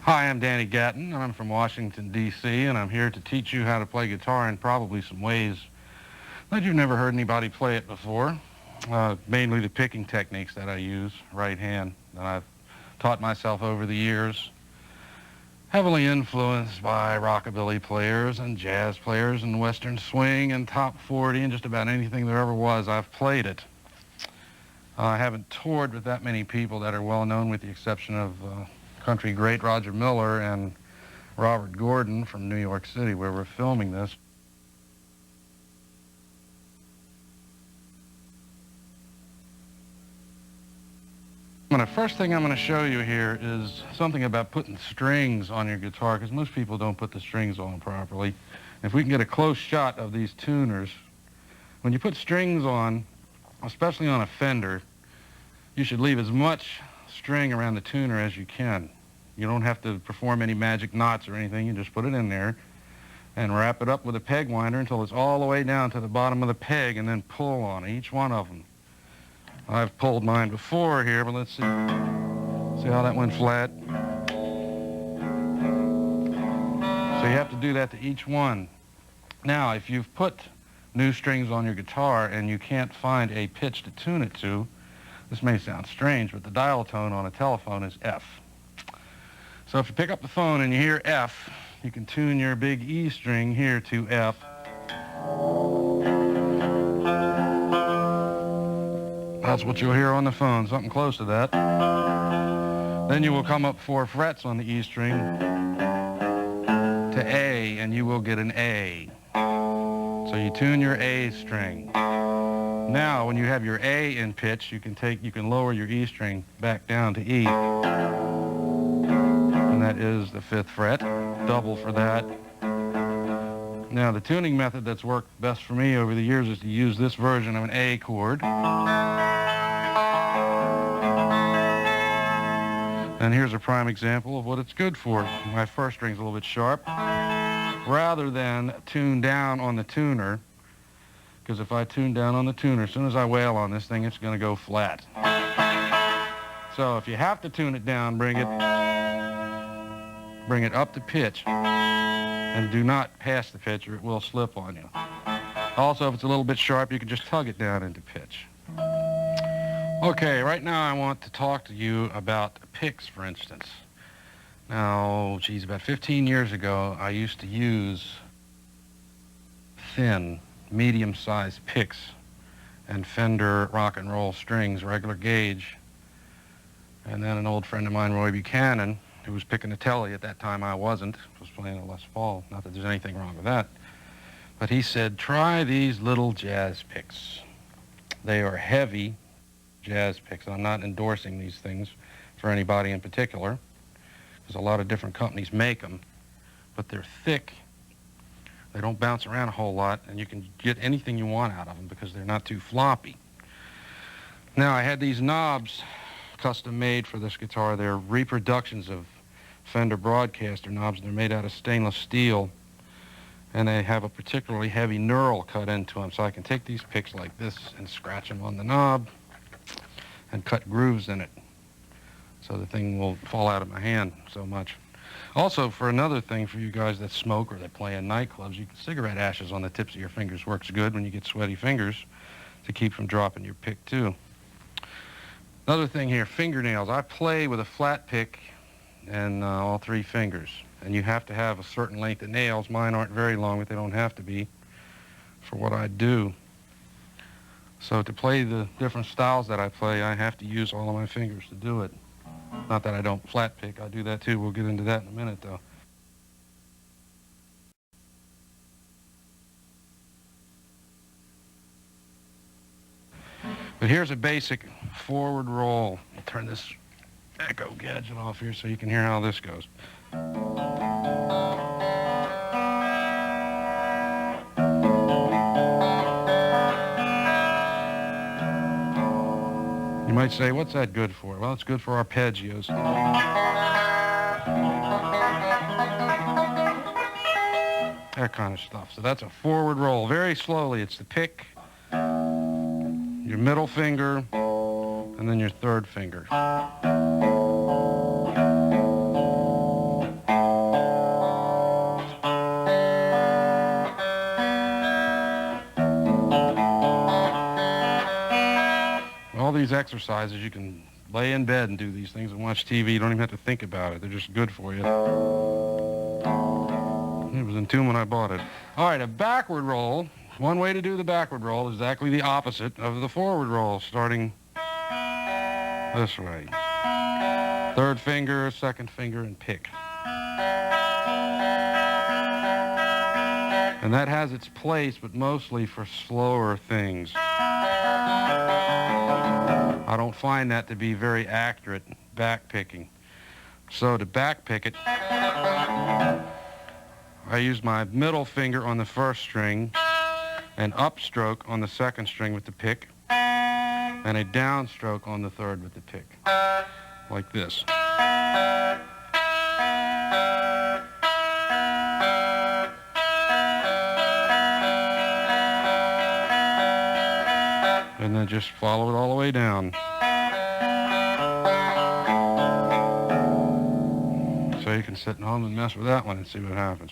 Hi, I'm Danny Gatton, and I'm from Washington, D.C., and I'm here to teach you how to play guitar in probably some ways that you've never heard anybody play it before. Mainly the picking techniques that I use, right hand, that I've taught myself over the years. Heavily influenced by rockabilly players and jazz players and western swing and top 40 and just about anything there ever was, I've played it. I haven't toured with that many people that are well known, with the exception of country great Roger Miller and Robert Gordon from New York City, where we're filming this. The first thing I'm going to show you here is something about putting strings on your guitar, because most people don't put the strings on properly. If we can get a close shot of these tuners, when you put strings on, especially on a Fender, you should leave as much string around the tuner as you can. You don't have to perform any magic knots or anything. You just put it in there and wrap it up with a peg winder until it's all the way down to the bottom of the peg, and then pull on each one of them. I've pulled mine before here, but let's see. See how that went flat? So you have to do that to each one. Now, if you've put new strings on your guitar and you can't find a pitch to tune it to, this may sound strange, but the dial tone on a telephone is F. So if you pick up the phone and you hear F, you can tune your big E string here to F. That's what you'll hear on the phone, something close to that. Then you will come up 4 frets on the E string to A, and you will get an A. So you tune your A string. Now, when you have your A in pitch, you can lower your E string back down to E. And that is the 5th fret, double for that. Now, the tuning method that's worked best for me over the years is to use this version of an A chord. And here's a prime example of what it's good for. My first string's a little bit sharp. Rather than tune down on the tuner, because if I tune down on the tuner, as soon as I wail on this thing, it's going to go flat. So if you have to tune it down, bring it up to pitch, and do not pass the pitch or it will slip on you. Also, if it's a little bit sharp, you can just tug it down into pitch. Okay, right now I want to talk to you about picks, for instance. Now, geez, about 15 years ago, I used to use thin, medium-sized picks and Fender rock and roll strings, regular gauge. And then an old friend of mine, Roy Buchanan, who was picking a Telly at that time, I wasn't, was playing a Les Paul. Not that there's anything wrong with that. But he said, try these little jazz picks. They are heavy jazz picks. I'm not endorsing these things for anybody in particular, because a lot of different companies make them, but they're thick. They don't bounce around a whole lot, and you can get anything you want out of them because they're not too floppy. Now, I had these knobs custom made for this guitar. They're reproductions of Fender Broadcaster knobs. They're made out of stainless steel, and they have a particularly heavy knurl cut into them, so I can take these picks like this and scratch them on the knob and cut grooves in it, so the thing will fall out of my hand so much. Also, for another thing for you guys that smoke or that play in nightclubs, cigarette ashes on the tips of your fingers works good when you get sweaty fingers, to keep from dropping your pick too. Another thing here, fingernails. I play with a flat pick and all 3 fingers, and you have to have a certain length of nails. Mine aren't very long, but they don't have to be for what I do. So to play the different styles that I play, I have to use all of my fingers to do it. Not that I don't flat pick, I do that too. We'll get into that in a minute though. But here's a basic forward roll. I'll turn this echo gadget off here so you can hear how this goes. You might say, what's that good for? Well, it's good for arpeggios. That kind of stuff. So that's a forward roll. Very slowly. It's the pick, your middle finger, and then your 3rd finger. exercises. You can lay in bed and do these things and watch TV. You don't even have to think about it. They're just good for you. It was in tune when I bought it. All right, a backward roll. One way to do the backward roll is exactly the opposite of the forward roll, starting this way. Third finger, second finger, and pick. And that has its place, but mostly for slower things. I don't find that to be very accurate back picking. So to back pick it, I use my middle finger on the first string, an upstroke on the second string with the pick, and a downstroke on the third with the pick, like this. And then just follow it all the way down. So you can sit at home and mess with that one and see what happens.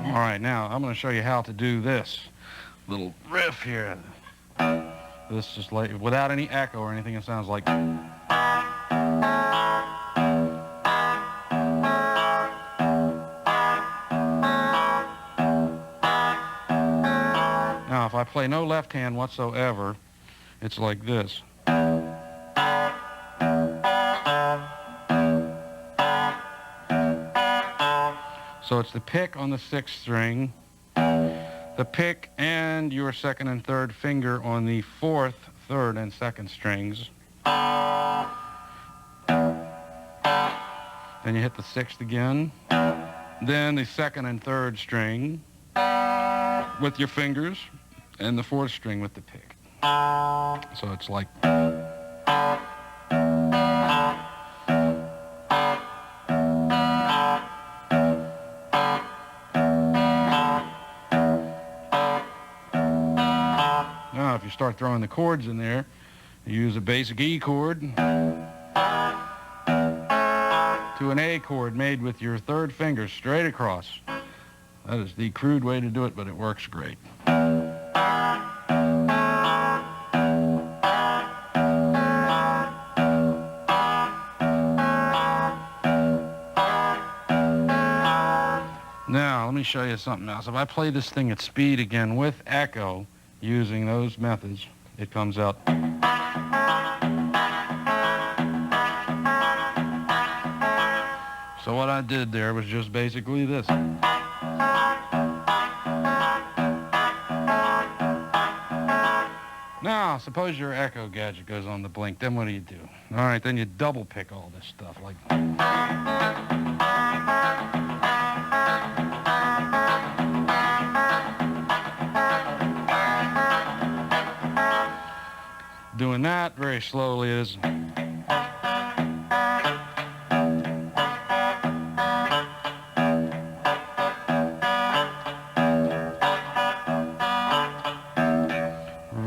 All right, now I'm going to show you how to do this little riff here. This is like without any echo or anything. It sounds like. Now, if I play no left hand whatsoever, it's like this. So it's the pick on the sixth string, the pick and your second and third finger on the fourth, third, and second strings. Then you hit the sixth again. Then the second and third string with your fingers, and the fourth string with the pick. So it's like. Now, if you start throwing the chords in there, you use a basic E chord to an A chord made with your third finger straight across. That is the crude way to do it, but it works great. Now, let me show you something else. If I play this thing at speed again with echo, using those methods, it comes out. So what I did there was just basically this. Now, suppose your echo gadget goes on the blink, then what do you do? All right, then you double pick all this stuff like. Doing that very slowly is.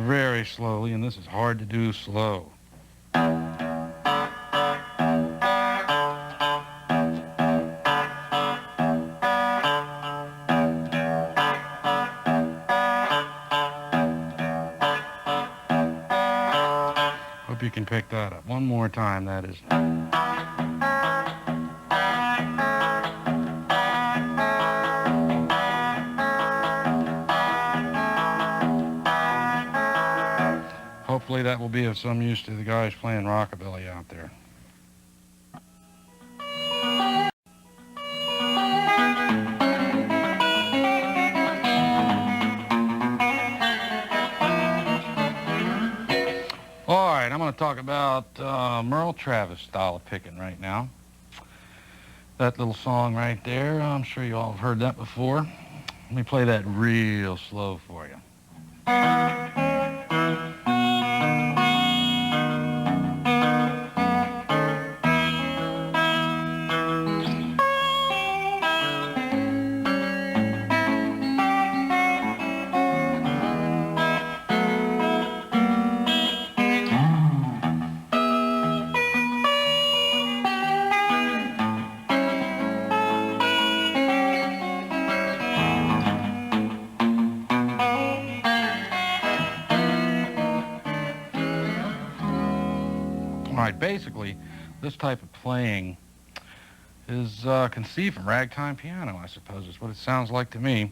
Very slowly, and this is hard to do slow. Hope you can pick that up. One more time, that is. Hopefully that will be of some use to the guys playing rockabilly out there. All right, I'm going to talk about Merle Travis style of picking right now. That little song right there, I'm sure you all have heard that before. Let me play that real slow for you. All right, basically, this type of playing is conceived from ragtime piano, I suppose. It's what it sounds like to me.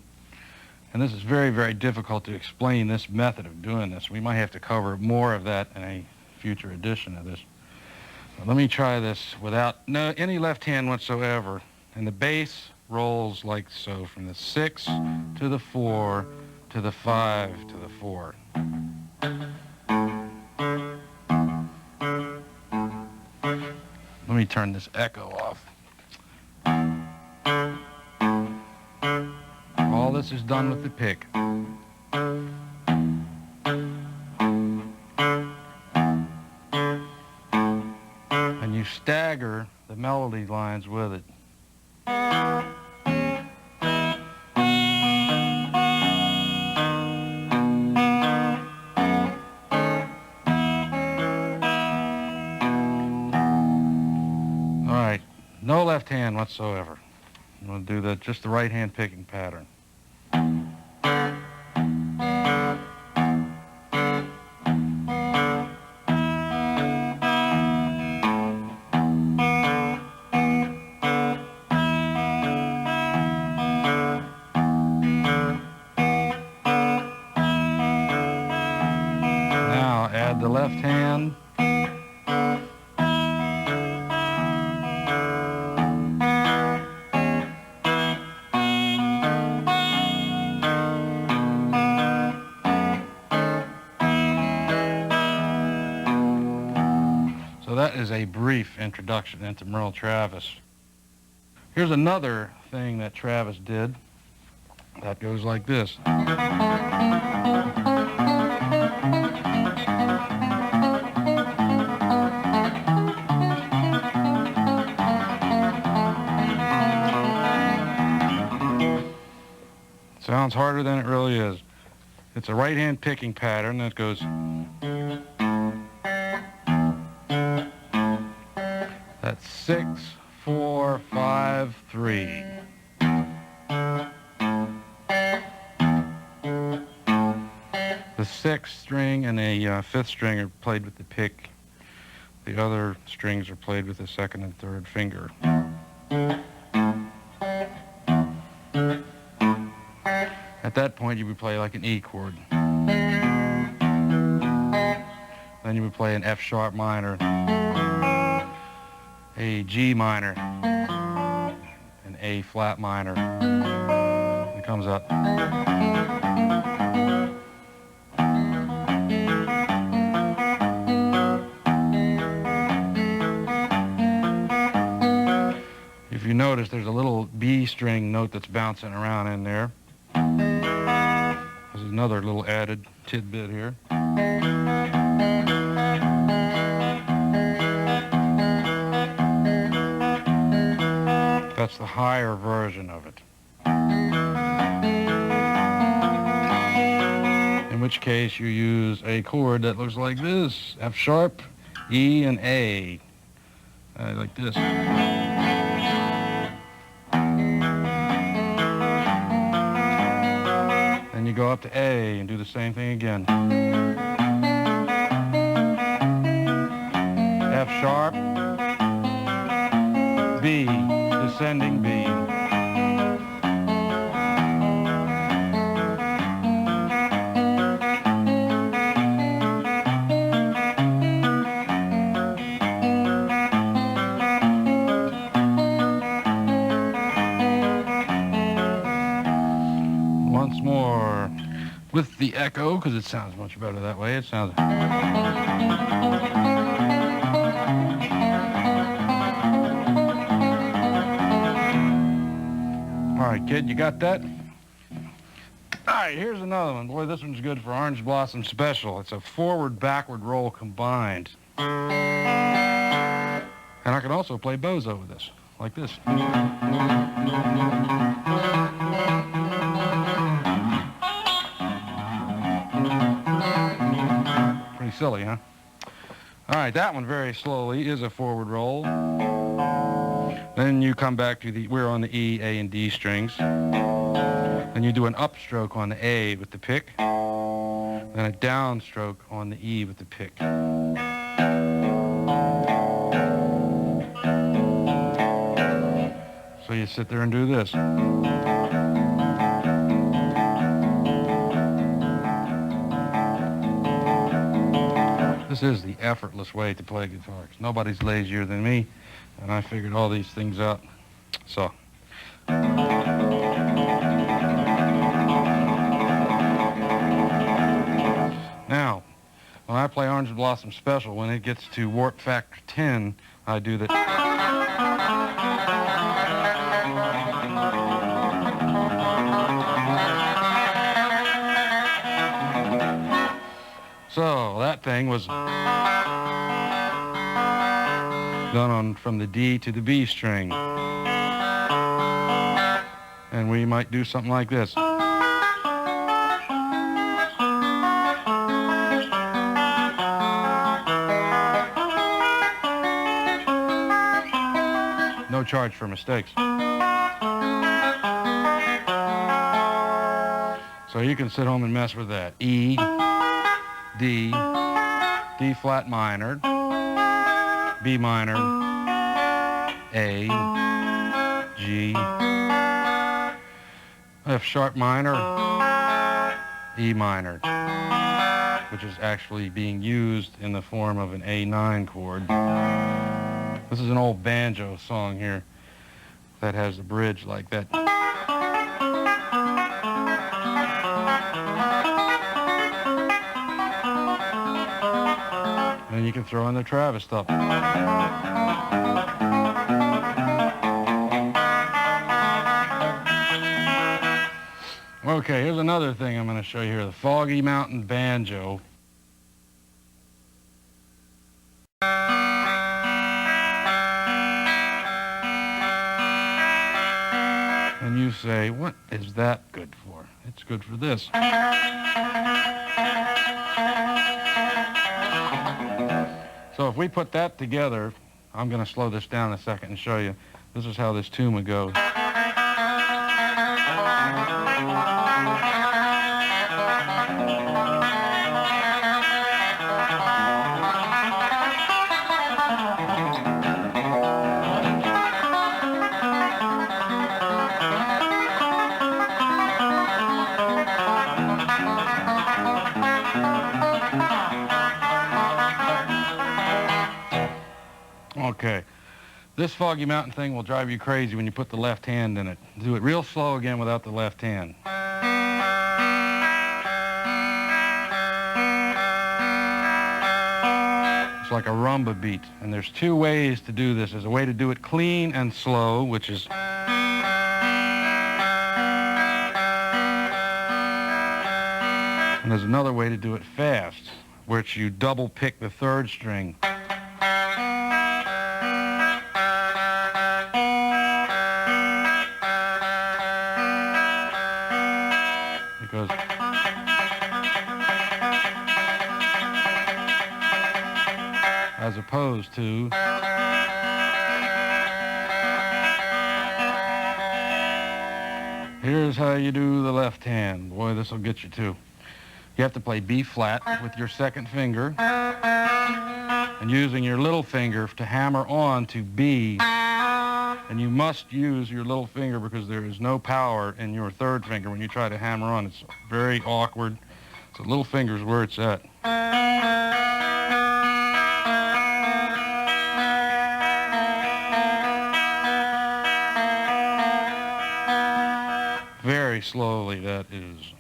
And this is very, very difficult to explain, this method of doing this. We might have to cover more of that in a future edition of this. But let me try this without any left hand whatsoever. And the bass rolls like so, from the 6 to the 4 to the 5 to the 4. Let me turn this echo off. All this is done with the pick. And you stagger the melody lines with it. All right, no left hand whatsoever. I'm going to do just the right hand picking pattern. Now add the left hand. So that is a brief introduction into Merle Travis. Here's another thing that Travis did that goes like this. Sounds harder than it really is. It's a right-hand picking pattern that goes. That's 6, 4, 5, 3. The 6th string and a 5th string are played with the pick. The other strings are played with the 2nd and 3rd finger. At that point, you would play like an E chord. Then you would play an F sharp minor, a G minor, an A flat minor. It comes up. If you notice, there's a little B string note that's bouncing around in there. There's another little added tidbit here. That's the higher version of it. In which case you use a chord that looks like this: F sharp, E, and A. Like this. Then you go up to A and do the same thing again. F sharp, B, descending B. Once more with the echo, because it sounds much better that way. It sounds. All right, kid, you got that? All right, here's another one. Boy, this one's good for Orange Blossom Special. It's a forward-backward roll combined. And I can also play bozo with this, like this. Pretty silly, huh? All right, that one very slowly is a forward roll. Then you come back to we're on the E, A, and D strings. Then you do an upstroke on the A with the pick. Then a downstroke on the E with the pick. just sit there and do this. This is the effortless way to play guitar. Nobody's lazier than me, and I figured all these things out. So. Now, when I play Orange Blossom Special, when it gets to warp factor 10, I do that. So that thing was done on from the D to the B string. And we might do something like this. No charge for mistakes. So you can sit home and mess with that. E, D, D flat minor, B minor, A, G, F sharp minor, E minor, which is actually being used in the form of an A9 chord. This is an old banjo song here that has a bridge like that. And you can throw in the Travis stuff. Okay, here's another thing I'm going to show you here, the Foggy Mountain Banjo. And you say, what is that good for? It's good for this. So if we put that together, I'm going to slow this down a second and show you. This is how this tune would go. Okay, this Foggy Mountain thing will drive you crazy when you put the left hand in it. Do it real slow again without the left hand. It's like a rumba beat, and there's two ways to do this. There's a way to do it clean and slow, which is... And there's another way to do it fast, which you double pick the third string. Because as opposed to here's how you do the left hand. Boy, this will get you too. You have to play B flat with your second finger and using your little finger to hammer on to B. And you must use your little finger because there is no power in your third finger when you try to hammer on. It's very awkward. So little finger's where it's at. Very slowly, that is.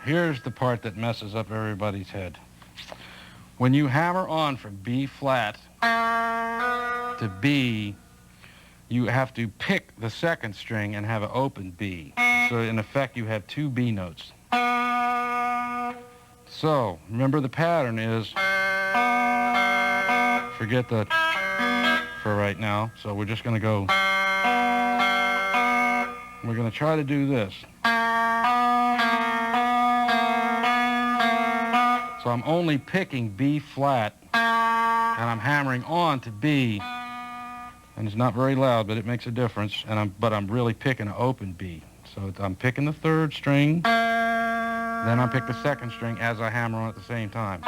Here's the part that messes up everybody's head. When you hammer on from B flat to B, you have to pick the second string and have an open B. So in effect, you have two B notes. So remember the pattern is, forget the for right now. So we're just going to go, we're going to try to do this. So I'm only picking B flat and I'm hammering on to B, and it's not very loud, but it makes a difference, and I'm really picking an open B. So I'm picking the third string, then I pick the second string as I hammer on at the same time.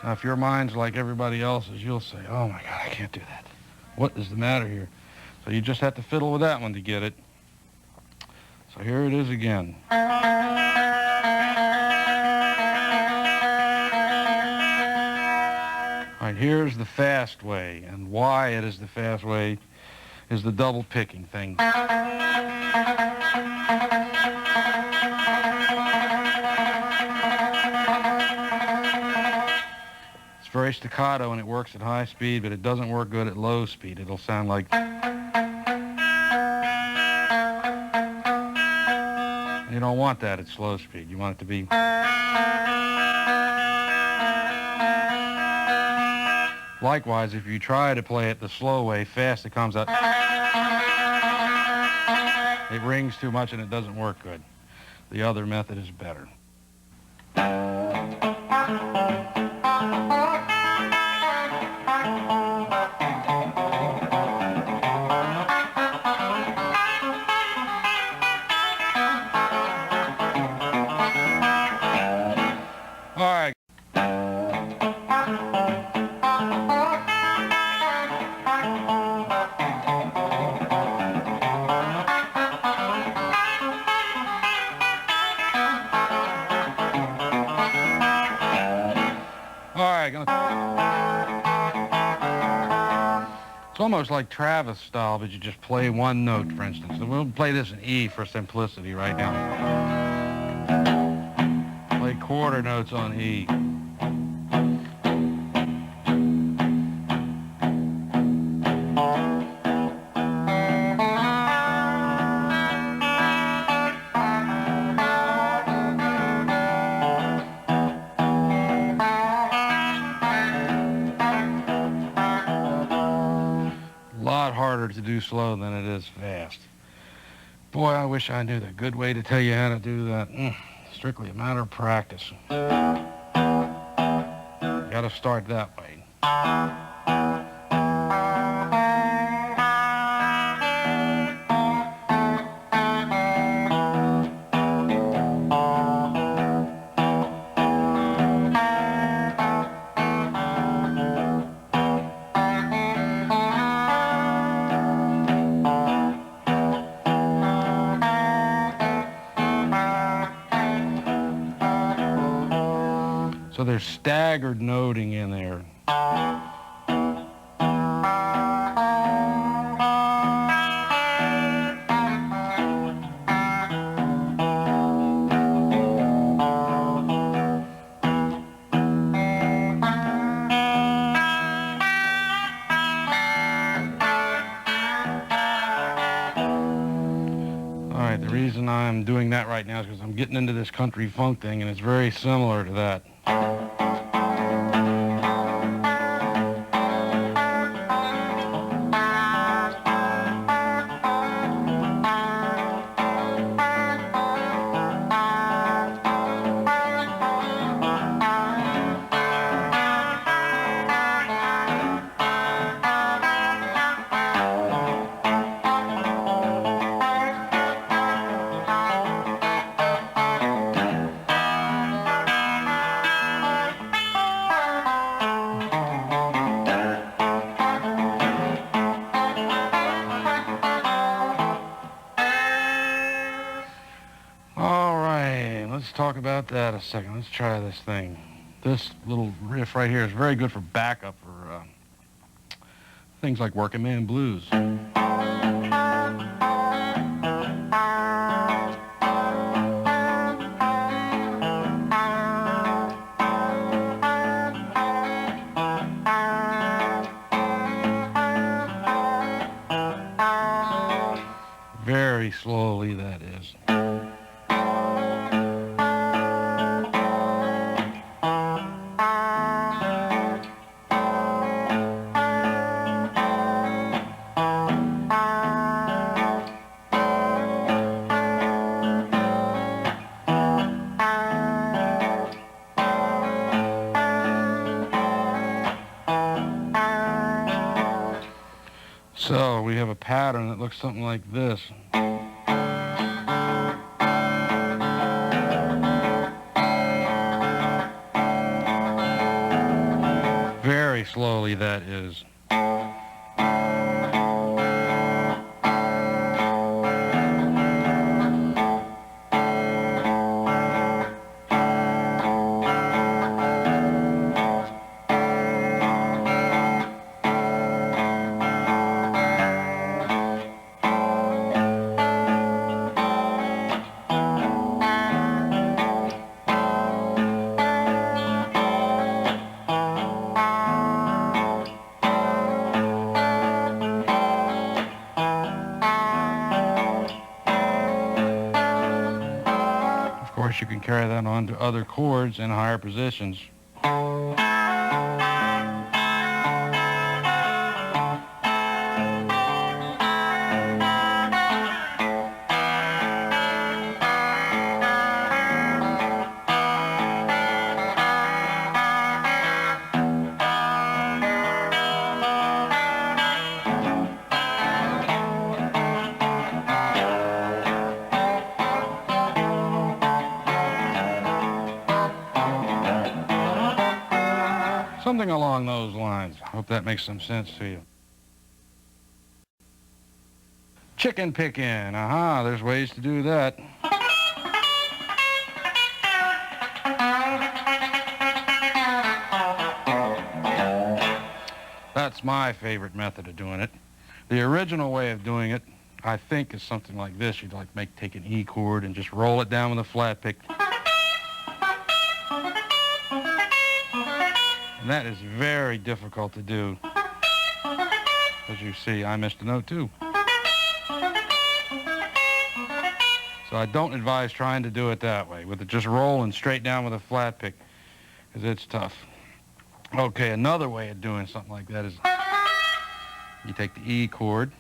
Now, if your mind's like everybody else's, you'll say, oh my God, I can't do that. What is the matter here? So you just have to fiddle with that one to get it. So here it is again. All right, here's the fast way, and why it is the fast way is the double picking thing. It's very staccato and it works at high speed, but it doesn't work good at low speed. It'll sound like... You don't want that at slow speed. You want it to be... Likewise, if you try to play it the slow way, fast, it comes out... It rings too much and it doesn't work good. The other method is better. All right. It's almost like Travis style, but you just play one note, for instance. And we'll play this in E for simplicity right now. Play quarter notes on E. Harder to do slow than it is fast. Boy, I wish I knew the good way to tell you how to do that. Strictly a matter of practice. You gotta start that way. So there's staggered noting in there. All right, the reason I'm doing that right now is because I'm getting into this country funk thing, and it's very similar to that. Let's talk about that a second. Let's try this thing. This little riff right here is very good for backup for things like working man blues. Very slowly, that is. So we have a pattern that looks something like this. Very slowly, that is. Of course, you can carry that on to other chords in higher positions. Something along those lines. I hope that makes some sense to you. Chicken picking. Aha, there's ways to do that. That's my favorite method of doing it. The original way of doing it, I think, is something like this. You'd take an E chord and just roll it down with a flat pick. And that is very difficult to do. As you see, I missed a note too. So I don't advise trying to do it that way, with it just rolling straight down with a flat pick, because it's tough. Okay, another way of doing something like that is you take the E chord.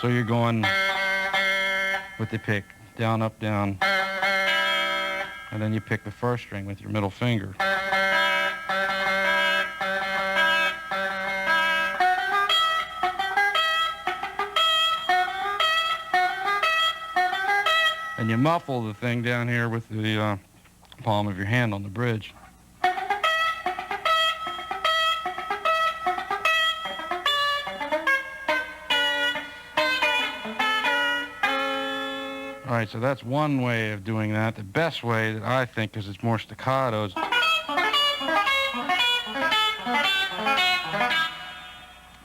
So you're going with the pick, down, up, down. And then you pick the first string with your middle finger. And you muffle the thing down here with the palm of your hand on the bridge. All right, so that's one way of doing that. The best way that I think, because it's more staccatos,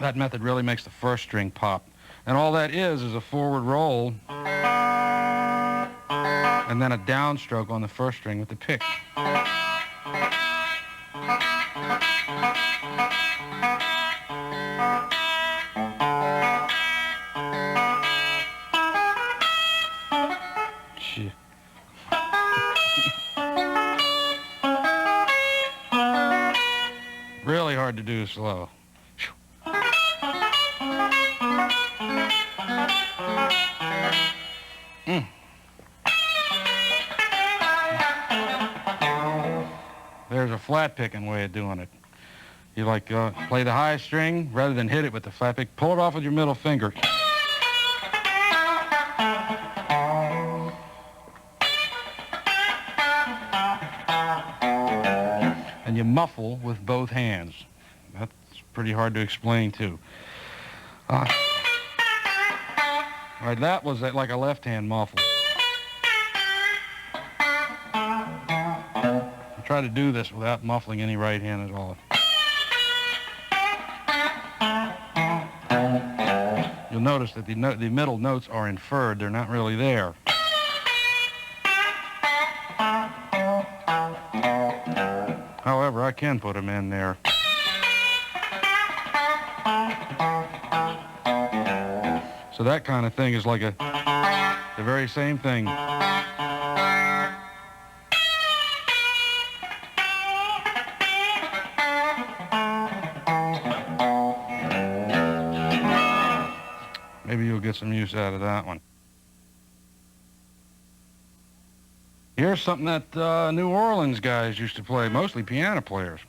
that method really makes the first string pop. And all that is a forward roll and then a downstroke on the first string with the pick. Really hard to do slow. There's a flat picking way of doing it. You play the high string, rather than hit it with the flat pick, pull it off with your middle finger. And you muffle with both hands. That's pretty hard to explain too. All right, that was like a left hand muffle. Try to do this without muffling any right hand at all. You'll notice that the middle notes are inferred. They're not really there. However, I can put them in there. So that kind of thing is like the very same thing. Maybe you'll get some use out of that one. Here's something that New Orleans guys used to play, mostly piano players.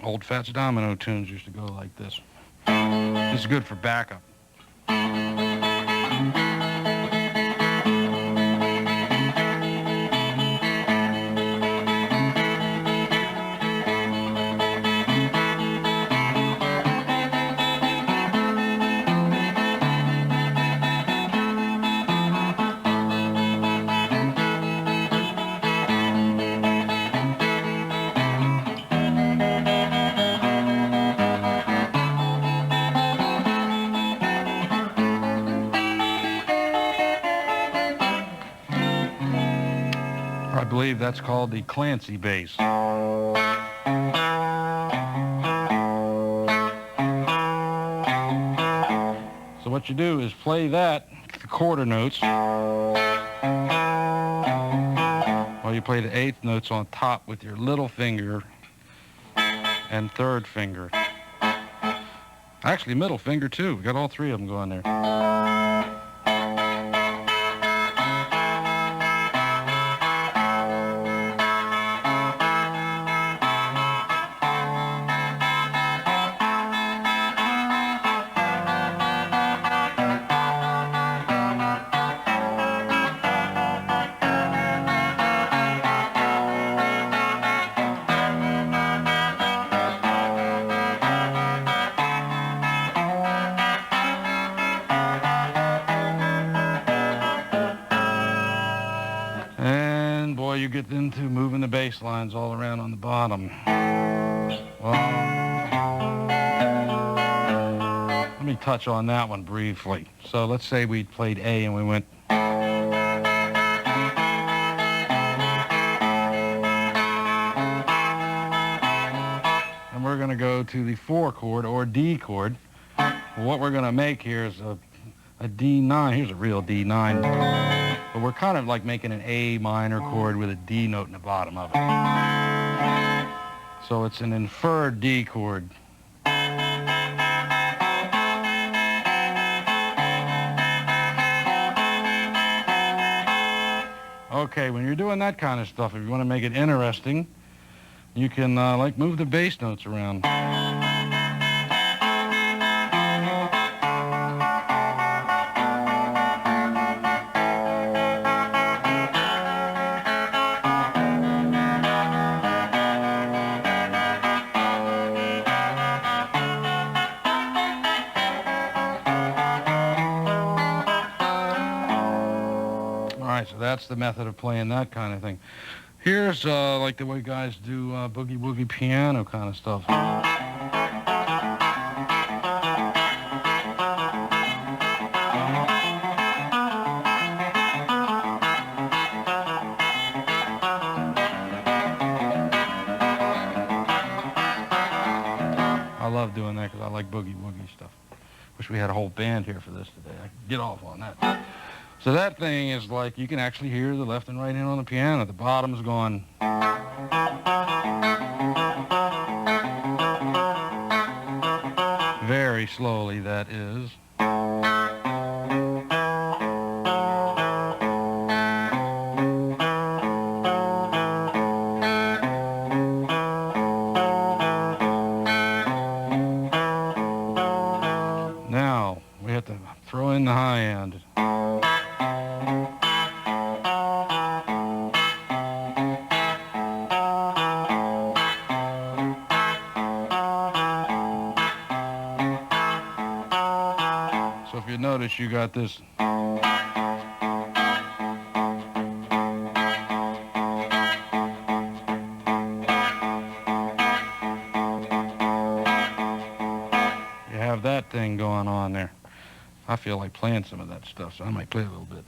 Old Fats Domino tunes used to go like this. This is good for backup. I believe that's called the Clancy bass. So what you do is play that, the quarter notes, while you play the eighth notes on top with your little finger and third finger. Actually, middle finger too. We got all three of them going there. And boy, you get into moving the bass lines all around on the bottom. Well, let me touch on that one briefly. So let's say we played A and we went. And we're going to go to the 4 chord or D chord. What we're going to make here is a D9. Here's a real D9. But we're kind of like making an A minor chord with a D note in the bottom of it. So it's an inferred D chord. Okay, when you're doing that kind of stuff, if you want to make it interesting, you can like move the bass notes around. So that's the method of playing that kind of thing. Here's like the way guys do boogie woogie piano kind of stuff. I love doing that because I like boogie woogie stuff. Wish we had a whole band here for this today. I could get off on that. So that thing is like, you can actually hear the left and right hand on the piano. The bottom's going. Very slowly, that is. Now, we have to throw in the high end. So if you notice, you got this. You have that thing going on there. I feel like playing some of that stuff, so I might play a little bit.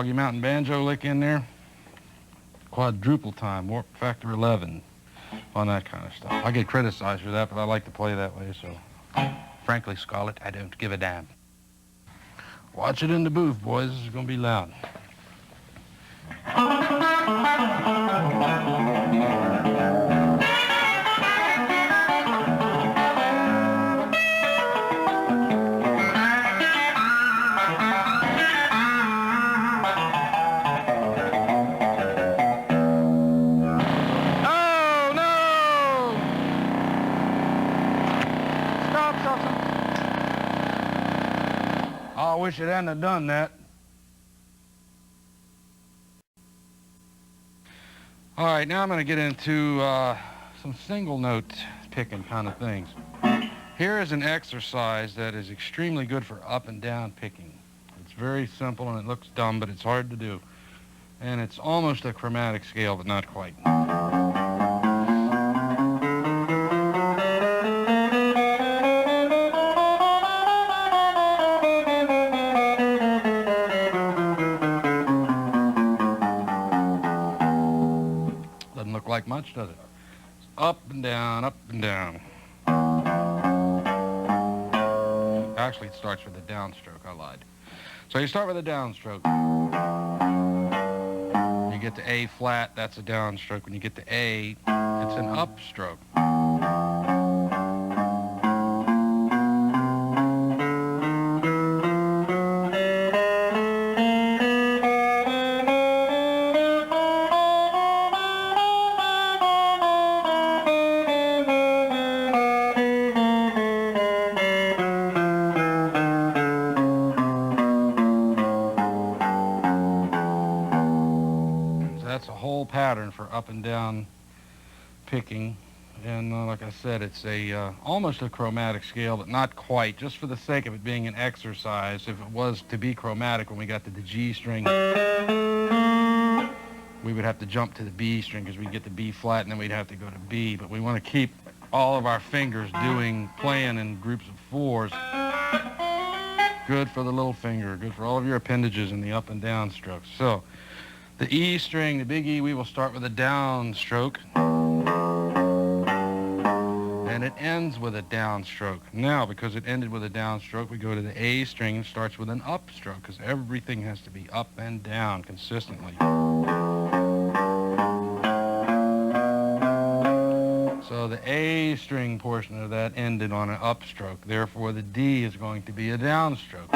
Froggy Mountain banjo lick in there. Quadruple time, warp factor 11 on that kind of stuff. I get criticized for that, but I like to play that way, so frankly, Scarlett, I don't give a damn. Watch it in the booth, boys. This is going to be loud. I wish it hadn't have done that. All right, now I'm going to get into some single note picking kind of things. Here is an exercise that is extremely good for up and down picking. It's very simple and it looks dumb, but it's hard to do. And it's almost a chromatic scale, but not quite. Like much, does it? It's up and down, up and down. Actually, it starts with a downstroke. I lied. So you start with a downstroke. You get to A flat, that's a downstroke. When you get to A, it's an upstroke. That's a whole pattern for up and down picking, and like I said, it's a almost a chromatic scale, but not quite, just for the sake of it being an exercise. If it was to be chromatic when we got to the G string, we would have to jump to the B string because we'd get the B flat and then we'd have to go to B, but we want to keep all of our fingers playing in groups of fours. Good for the little finger, good for all of your appendages in the up and down strokes. So the E string, the big E, we will start with a downstroke, and it ends with a downstroke. Now, because it ended with a downstroke, we go to the A string and starts with an upstroke, because everything has to be up and down consistently. So the A string portion of that ended on an upstroke, therefore the D is going to be a downstroke.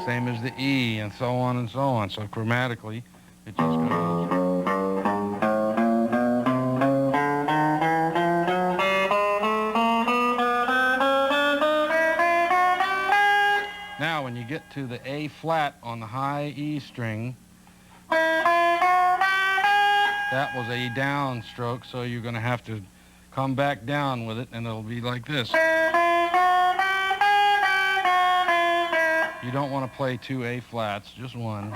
Same as the E, and so on and so on. So chromatically, it just goes. Now, when you get to the A flat on the high E string, that was a downstroke, so you're going to have to come back down with it, and it'll be like this. You don't want to play two A flats, just one.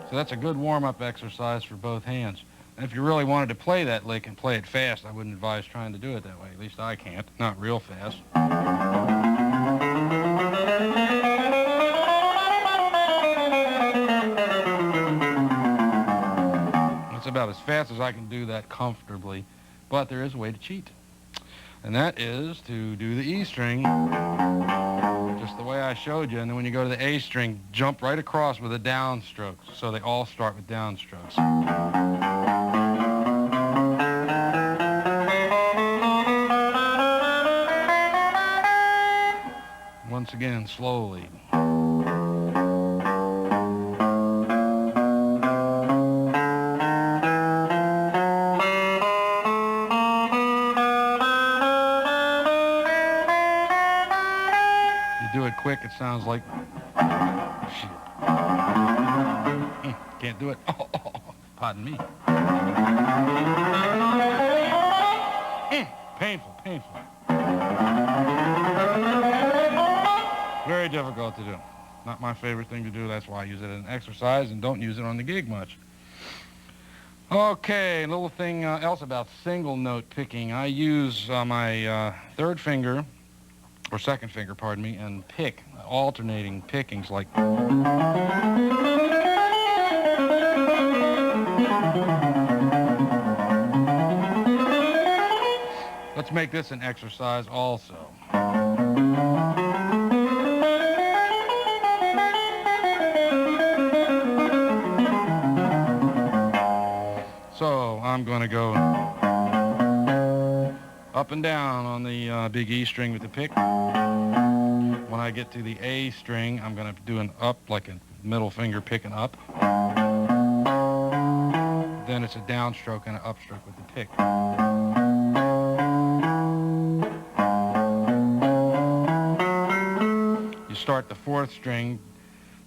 So that's a good warm-up exercise for both hands. And if you really wanted to play that lick and play it fast, I wouldn't advise trying to do it that way. At least I can't, not real fast. It's about as fast as I can do that comfortably, but there is a way to cheat. And that is to do the E string just the way I showed you, and then when you go to the A string, jump right across with a downstroke, so they all start with downstrokes. Once again, slowly. Do it quick, it sounds like shit. Can't do it. Oh, pardon me. Painful, painful. Very difficult to do. Not my favorite thing to do. That's why I use it as an exercise and don't use it on the gig much. Okay, a little thing else about single note picking. I use my third finger, or second finger, pardon me, and pick, alternating pickings like... Let's make this an exercise also. So I'm going to go up and down on the big E string with the pick. When I get to the A string, I'm going to do an up, like a middle finger picking up. Then it's a downstroke and an upstroke with the pick. You start the fourth string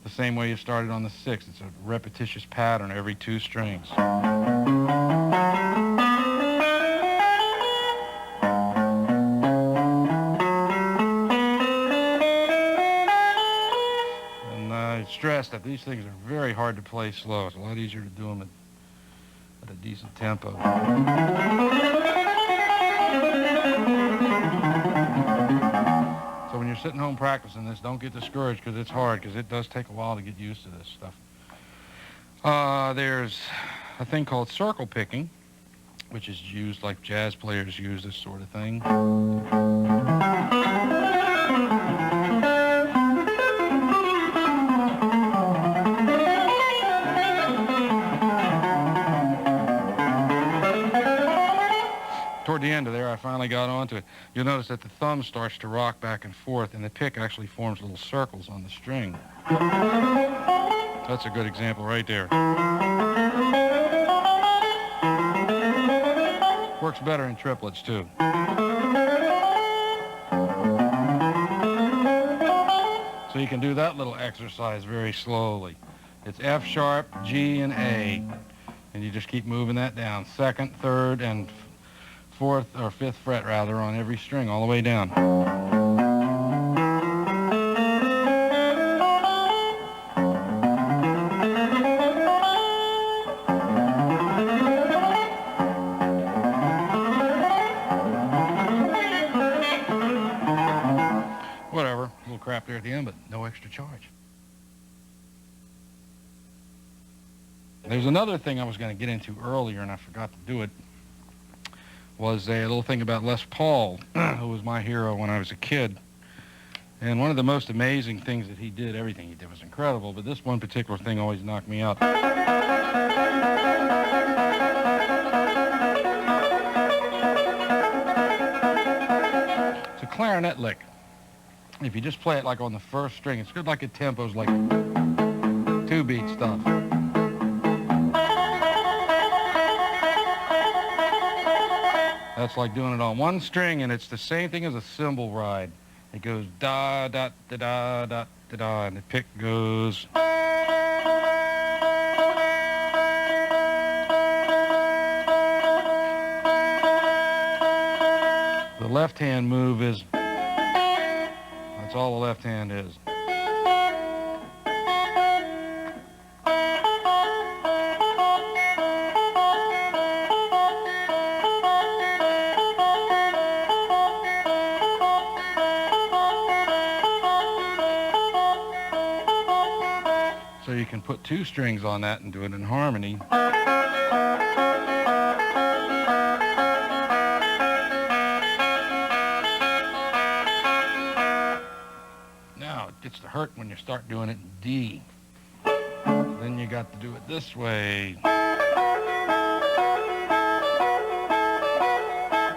the same way you started on the sixth. It's a repetitious pattern every two strings. And I stress that these things are very hard to play slow. It's a lot easier to do them at a decent tempo. So when you're sitting home practicing this, don't get discouraged because it's hard, because it does take a while to get used to this stuff. There's a thing called circle picking, which is used like jazz players use this sort of thing. Toward the end of there, I finally got onto it. You'll notice that the thumb starts to rock back and forth, and the pick actually forms little circles on the string. That's a good example right there. Works better in triplets, too. So you can do that little exercise very slowly. It's F sharp, G, and A. And you just keep moving that down. Second, third, and fourth or fifth fret rather on every string all the way down. Whatever, a little crap there at the end, but no extra charge. There's another thing I was going to get into earlier and I forgot to do it. Was a little thing about Les Paul, who was my hero when I was a kid. And one of the most amazing things that he did, everything he did was incredible, but this one particular thing always knocked me out. It's a clarinet lick. If you just play it like on the first string, it's good like it tempos, like 2-beat stuff. That's like doing it on one string, and it's the same thing as a cymbal ride. It goes da da da da da da da, and the pick goes. The left hand move is. That's all the left hand is. So you can put two strings on that and do it in harmony. Now it gets to hurt when you start doing it in D. Then you got to do it this way.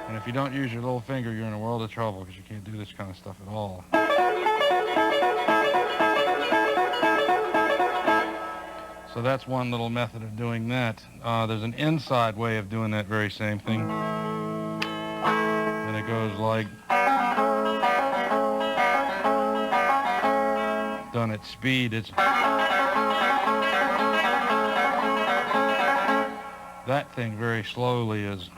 And if you don't use your little finger, you're in a world of trouble because you can't do this kind of stuff at all. So that's one little method of doing that. There's an inside way of doing that very same thing. And it goes like... Done at speed, it's... That thing very slowly is...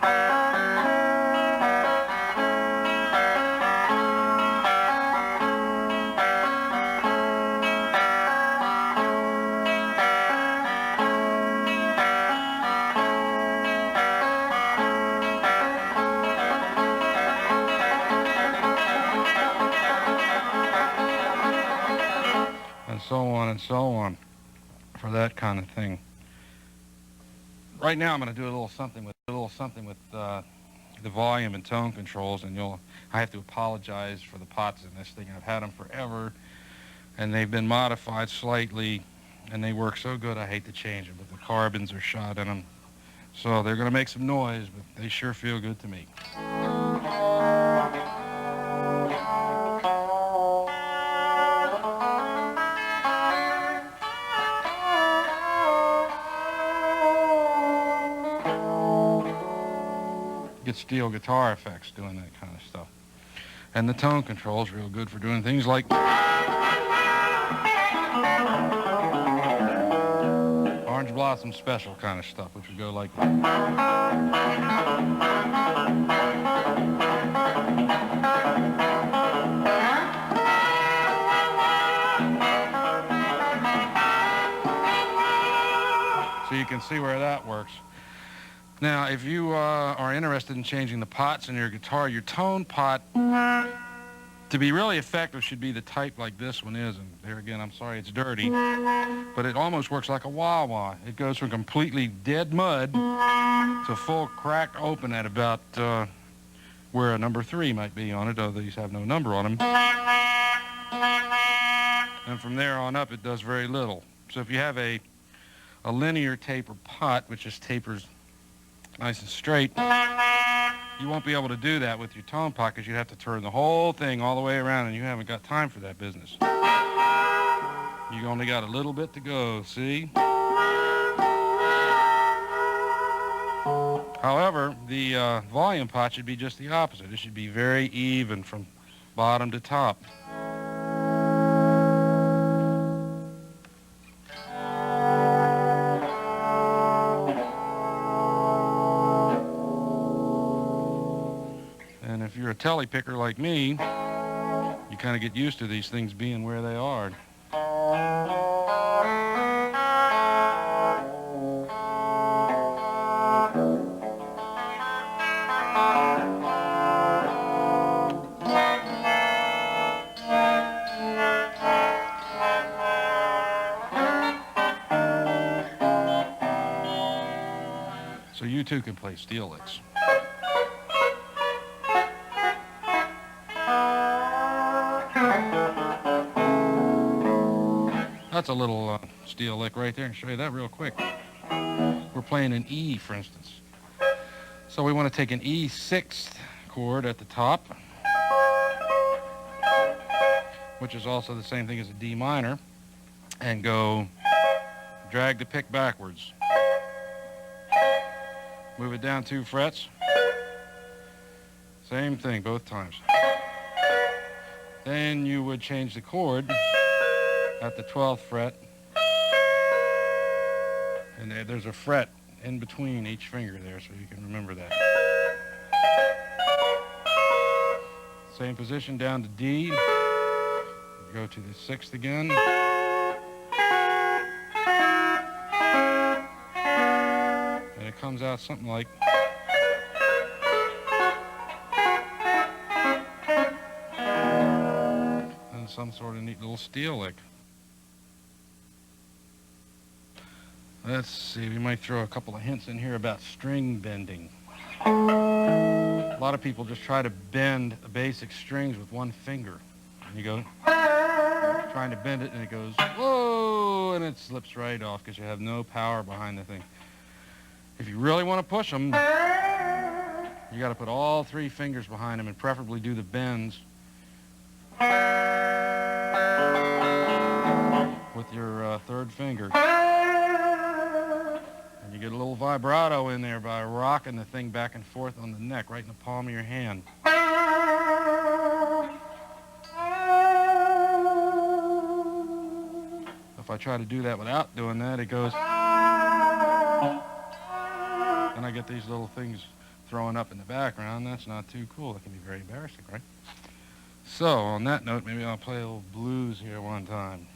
on and so on for that kind of thing. Right now I'm going to do a little something with the volume and tone controls, and I have to apologize for the pots in this thing. I've had them forever, and they've been modified slightly, and they work so good I hate to change them, but the carbons are shot in them. So they're going to make some noise, but they sure feel good to me. Get steel guitar effects doing that kind of stuff. And the tone control is real good for doing things like Orange Blossom Special kind of stuff, which would go like so you can see where that works. Now, if you are interested in changing the pots in your guitar, your tone pot, to be really effective, should be the type like this one is. And there again, I'm sorry it's dirty, but it almost works like a wah-wah. It goes from completely dead mud to full crack open at about where a number 3 might be on it, though these have no number on them. And from there on up, it does very little. So if you have a linear taper pot, which just tapers nice and straight, you won't be able to do that with your tone pot because you'd have to turn the whole thing all the way around, and you haven't got time for that business. You only got a little bit to go, see? However, the volume pot should be just the opposite. It should be very even from bottom to top. And if you're a telly picker like me, you kind of get used to these things being where they are. So you too can play steel licks. That's a little steel lick right there. I'll show you that real quick. We're playing an E, for instance. So we want to take an E6th chord at the top, which is also the same thing as a D minor, and go drag the pick backwards. Move it down 2 frets. Same thing both times. Then you would change the chord at the 12th fret, and there's a fret in between each finger there, so you can remember that. Same position down to D. Go to the 6th again. And it comes out something like. And some sort of neat little steel lick. Let's see, we might throw a couple of hints in here about string bending. A lot of people just try to bend basic strings with one finger. And you go, trying to bend it, and it goes, whoa, and it slips right off because you have no power behind the thing. If you really want to push them, you got to put all 3 fingers behind them and preferably do the bends with your 3rd finger. And you get a little vibrato in there by rocking the thing back and forth on the neck, right in the palm of your hand. If I try to do that without doing that, it goes, and I get these little things throwing up in the background. That's not too cool. That can be very embarrassing, right? So, on that note, maybe I'll play a little blues here one time.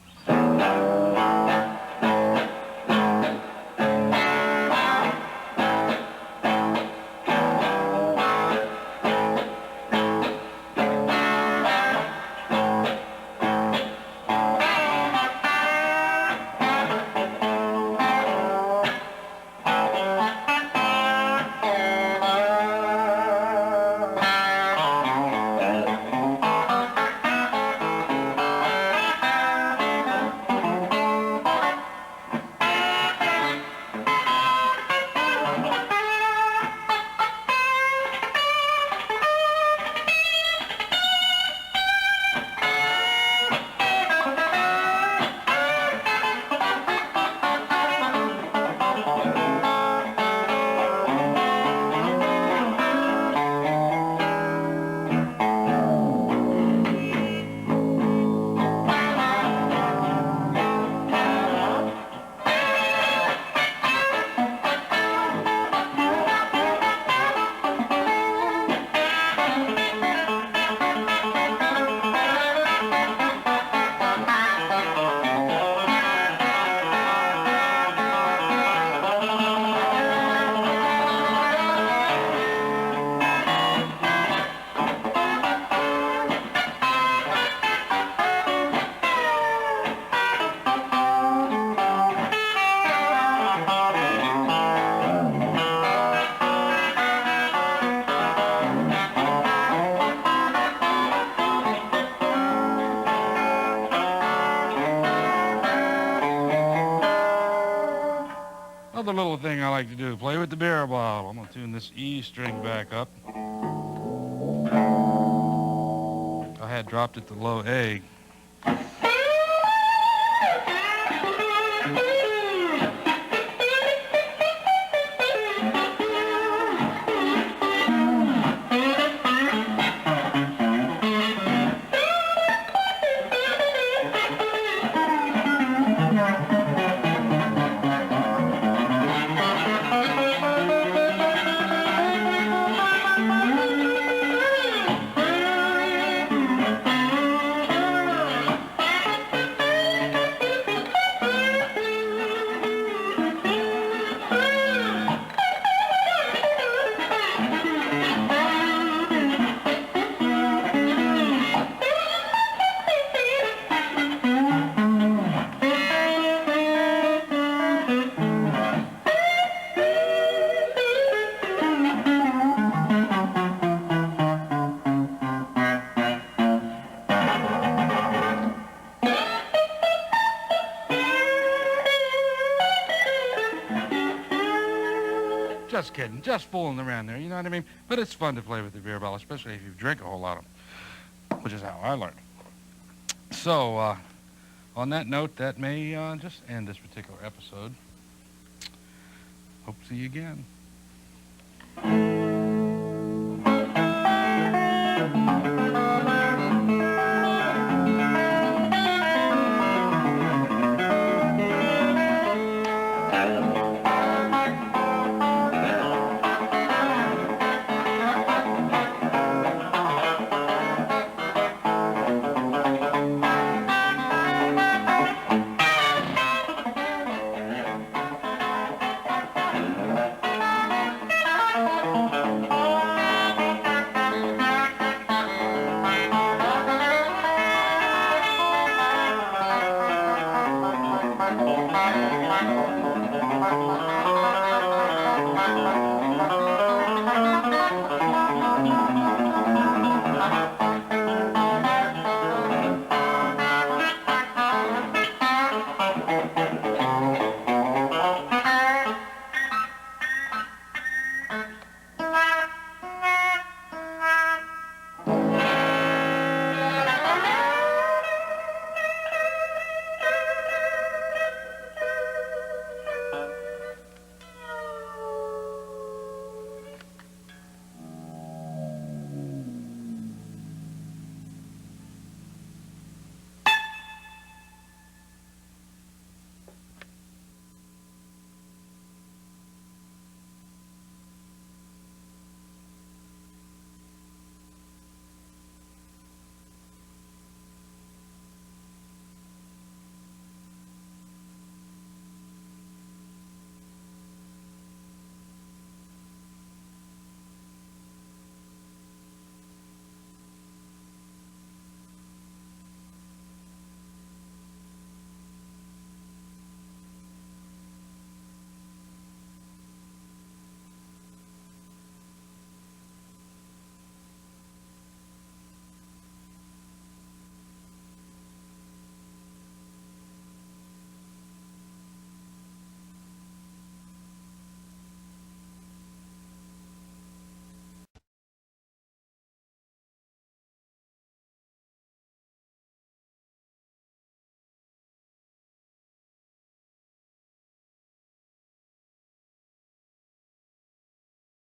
another little thing I like to do, play with the beer bottle. I'm going to tune this E string back up. I had dropped it to low A. Just kidding, just fooling around there, you know what I mean? But it's fun to play with the beer bottle, especially if you drink a whole lot of them, which is how I learned. So, on that note, that may just end this particular episode. Hope to see you again.